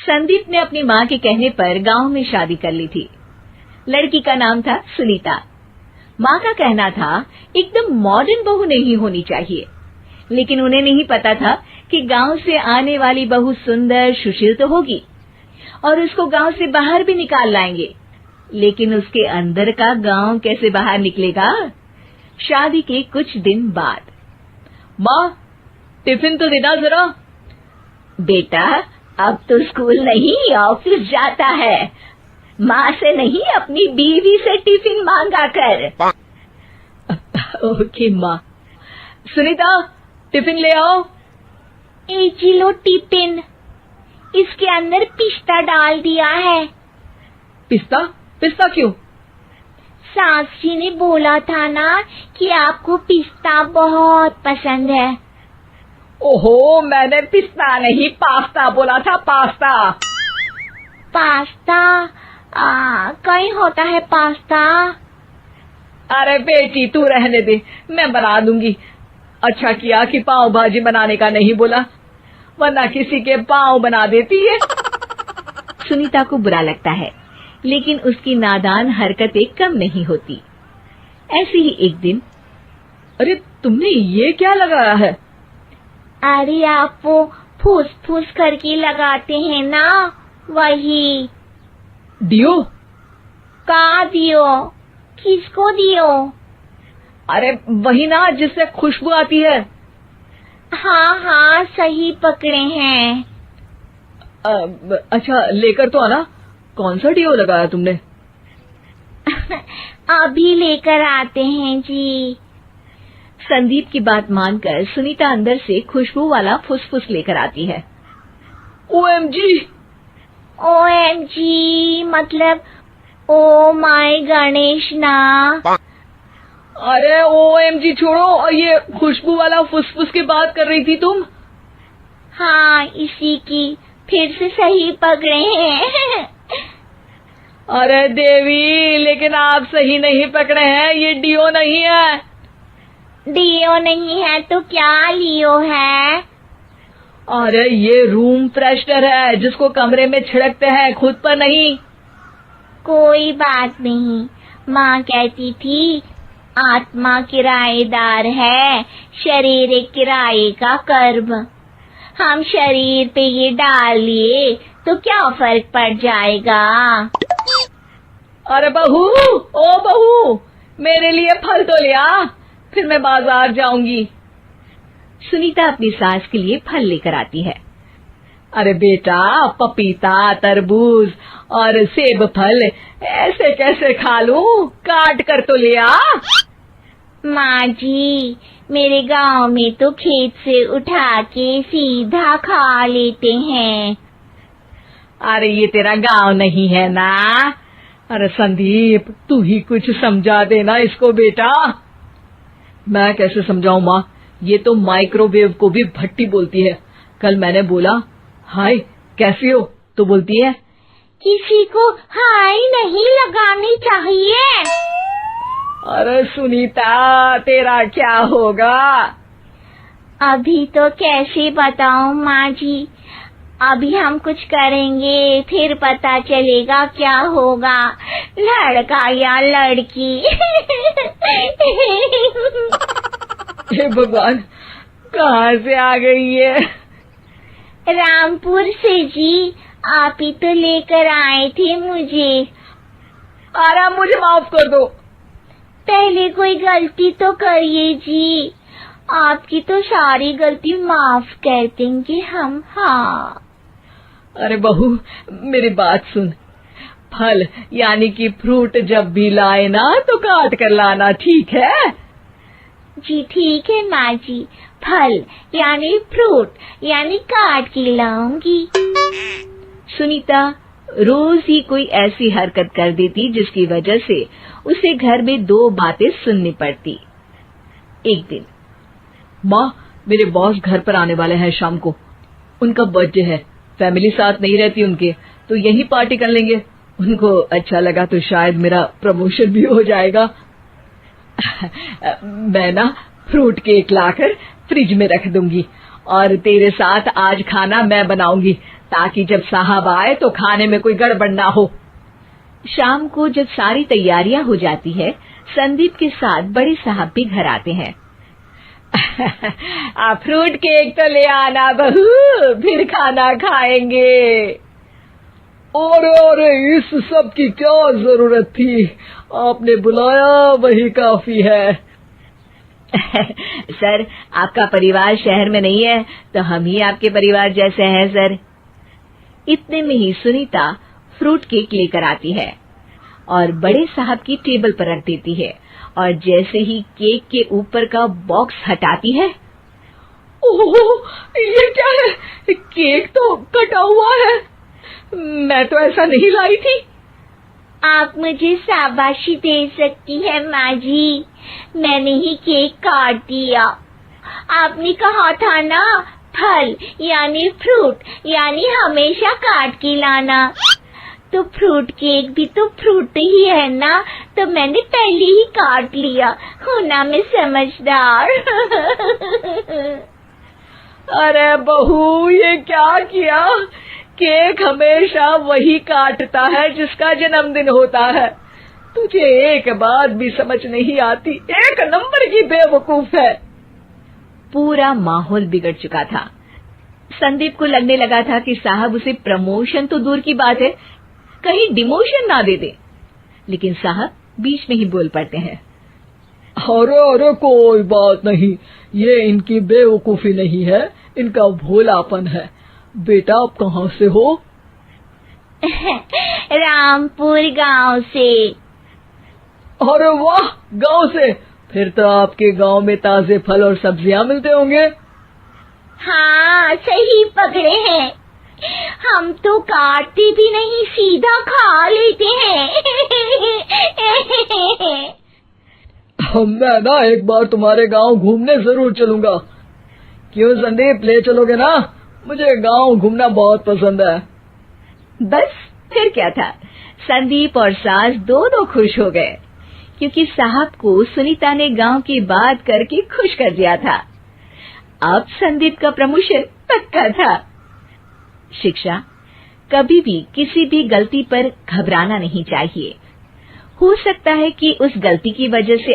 संदीप ने अपनी माँ के कहने पर गांव में शादी कर ली थी। लड़की का नाम था सुनीता। माँ का कहना था एकदम मॉडर्न बहू नहीं होनी चाहिए, लेकिन उन्हें नहीं पता था कि गांव से आने वाली बहू सुंदर सुशील तो होगी और उसको गांव से बाहर भी निकाल लाएंगे, लेकिन उसके अंदर का गांव कैसे बाहर निकलेगा। शादी के कुछ दिन बाद, माँ टिफिन तो देना जरा। बेटा अब तो स्कूल नहीं ऑफिस जाता है, माँ से नहीं अपनी बीवी से टिफिन मांगा कर। ओके माँ। सुनीता टिफिन ले आओ। एक किलो टिफिन, इसके अंदर पिस्ता डाल दिया है। पिस्ता? पिस्ता क्यों? सास जी ने बोला था ना कि आपको पिस्ता बहुत पसंद है। ओहो, मैंने पिस्ता नहीं पास्ता बोला था, पास्ता। पास्ता? कहीं होता है पास्ता? अरे बेटी तू रहने दे, मैं बना दूंगी। अच्छा किया कि पाव भाजी बनाने का नहीं बोला, वरना किसी के पाव बना देती है। सुनीता को बुरा लगता है, लेकिन उसकी नादान हरकतें कम नहीं होती। ऐसे ही एक दिन, अरे तुमने ये क्या लगाया है? अरे आप वो फूस फूस करके लगाते हैं ना, वही। डियो? का दियो? किसको दियो? अरे वही ना जिससे खुशबू आती है। हाँ हाँ सही पकड़े हैं। अच्छा लेकर तो आना। कौन सा डियो लगाया तुमने? अभी लेकर आते हैं जी। संदीप की बात मानकर सुनीता अंदर से खुशबू वाला फुसफुस लेकर आती है। ओएमजी! ओएमजी मतलब ओ माय गणेश ना। अरे ओएमजी छोड़ो, ये खुशबू वाला फुसफुस की बात कर रही थी तुम? हाँ इसी की, फिर से सही पकड़े हैं। अरे देवी, लेकिन आप सही नहीं पकड़े हैं, ये डियो नहीं है। डियो नहीं है तो क्या लियो है? अरे ये रूम फ्रेशनर है, जिसको कमरे में छिड़कते हैं, खुद पर नहीं। कोई बात नहीं, माँ कहती थी आत्मा किराएदार है, शरीर एक किराए का कर्म। हम शरीर पे ये डाल लिए तो क्या फर्क पड़ जाएगा। अरे बहू, ओ बहू, मेरे लिए फल तो लिया, फिर मैं बाजार जाऊंगी। सुनीता अपनी सास के लिए फल लेकर आती है। अरे बेटा, पपीता, तरबूज और सेब फल ऐसे कैसे खा लूं? काट कर तो लिया। माँ जी, मेरे गांव में तो खेत से उठा के सीधा खा लेते हैं। अरे ये तेरा गांव नहीं है ना। अरे संदीप, तू ही कुछ समझा देना इसको बेटा। मैं कैसे समझाऊं माँ, ये तो माइक्रोवेव को भी भट्टी बोलती है। कल मैंने बोला हाय कैसी हो, तो बोलती है किसी को हाय नहीं लगानी चाहिए। अरे सुनीता, तेरा क्या होगा? अभी तो कैसे बताऊं माँ जी, अभी हम कुछ करेंगे फिर पता चलेगा क्या होगा, लड़का या लड़की। हे भगवान, कहाँ से आ गई ये? रामपुर से जी, आप ही तो लेकर आए थे मुझे। अरे मुझे माफ कर दो। पहले कोई गलती तो करिए जी, आपकी तो सारी गलती माफ कर देंगे हम। हाँ अरे बहू, मेरी बात सुन। फल यानी कि फ्रूट जब भी लाए ना तो काट कर लाना, ठीक है? जी ठीक है माँ जी, फल यानी फ्रूट यानी काट के लाऊंगी। सुनीता रोज ही कोई ऐसी हरकत कर देती जिसकी वजह से उसे घर में दो बातें सुननी पड़ती। एक दिन, माँ, मेरे बॉस घर पर आने वाले हैं शाम को। उनका बर्थडे है, फैमिली साथ नहीं रहती उनके, तो यही पार्टी कर लेंगे। उनको अच्छा लगा तो शायद मेरा प्रमोशन भी हो जाएगा। मैं ना फ्रूट केक लाकर फ्रिज में रख दूंगी और तेरे साथ आज खाना मैं बनाऊंगी, ताकि जब साहब आए तो खाने में कोई गड़बड़ ना हो। शाम को जब सारी तैयारियां हो जाती है, संदीप के साथ बड़े साहब भी घर आते हैं। आप फ्रूट केक तो ले आना बहू, फिर खाना खाएंगे। अरे इस सब की क्या जरूरत थी, आपने बुलाया वही काफी है। सर, आपका परिवार शहर में नहीं है तो हम ही आपके परिवार जैसे हैं सर। इतने में ही सुनीता फ्रूट केक लेकर आती है और बड़े साहब की टेबल पर रख देती है, और जैसे ही केक के ऊपर का बॉक्स हटाती है, ओह, ये क्या है? केक तो कटा हुआ है। मैं तो ऐसा नहीं लाई थी। आप मुझे शाबाशी दे सकती है माँ जी, मैंने ही केक काट दिया। आपने कहा था ना, फल यानी फ्रूट यानी हमेशा काट के लाना, तो फ्रूट केक भी तो फ्रूट ही है ना, तो मैंने पहले ही काट लिया। हूं ना मैं समझदार। अरे बहू, ये क्या किया? केक हमेशा वही काटता है जिसका जन्मदिन होता है। तुझे एक बात भी समझ नहीं आती, एक नंबर की बेवकूफ है। पूरा माहौल बिगड़ चुका था। संदीप को लगने लगा था कि साहब उसे प्रमोशन तो दूर की बात है, कहीं डिमोशन ना दे दे, लेकिन साहब बीच में ही बोल पड़ते हैं। अरे कोई बात नहीं, ये इनकी बेवकूफी नहीं है, इनका भोलापन है। बेटा आप कहाँ से हो? रामपुर गांव से। अरे वाह, गांव से? फिर तो आपके गांव में ताजे फल और सब्जियां मिलते होंगे। हाँ, सही पकड़े हैं। हम तो काटते भी नहीं, सीधा खा लेते हैं। मैं ना एक बार तुम्हारे गांव घूमने जरूर चलूंगा। क्यों संदीप, ले चलोगे ना? मुझे गांव घूमना बहुत पसंद है। बस फिर क्या था, संदीप और सास दोनों खुश हो गए, क्योंकि साहब को सुनीता ने गांव की बात करके खुश कर दिया था। अब संदीप का प्रमोशन पक्का था। शिक्षा, कभी भी किसी भी गलती पर घबराना नहीं चाहिए। हो सकता है कि उस गलती की वजह से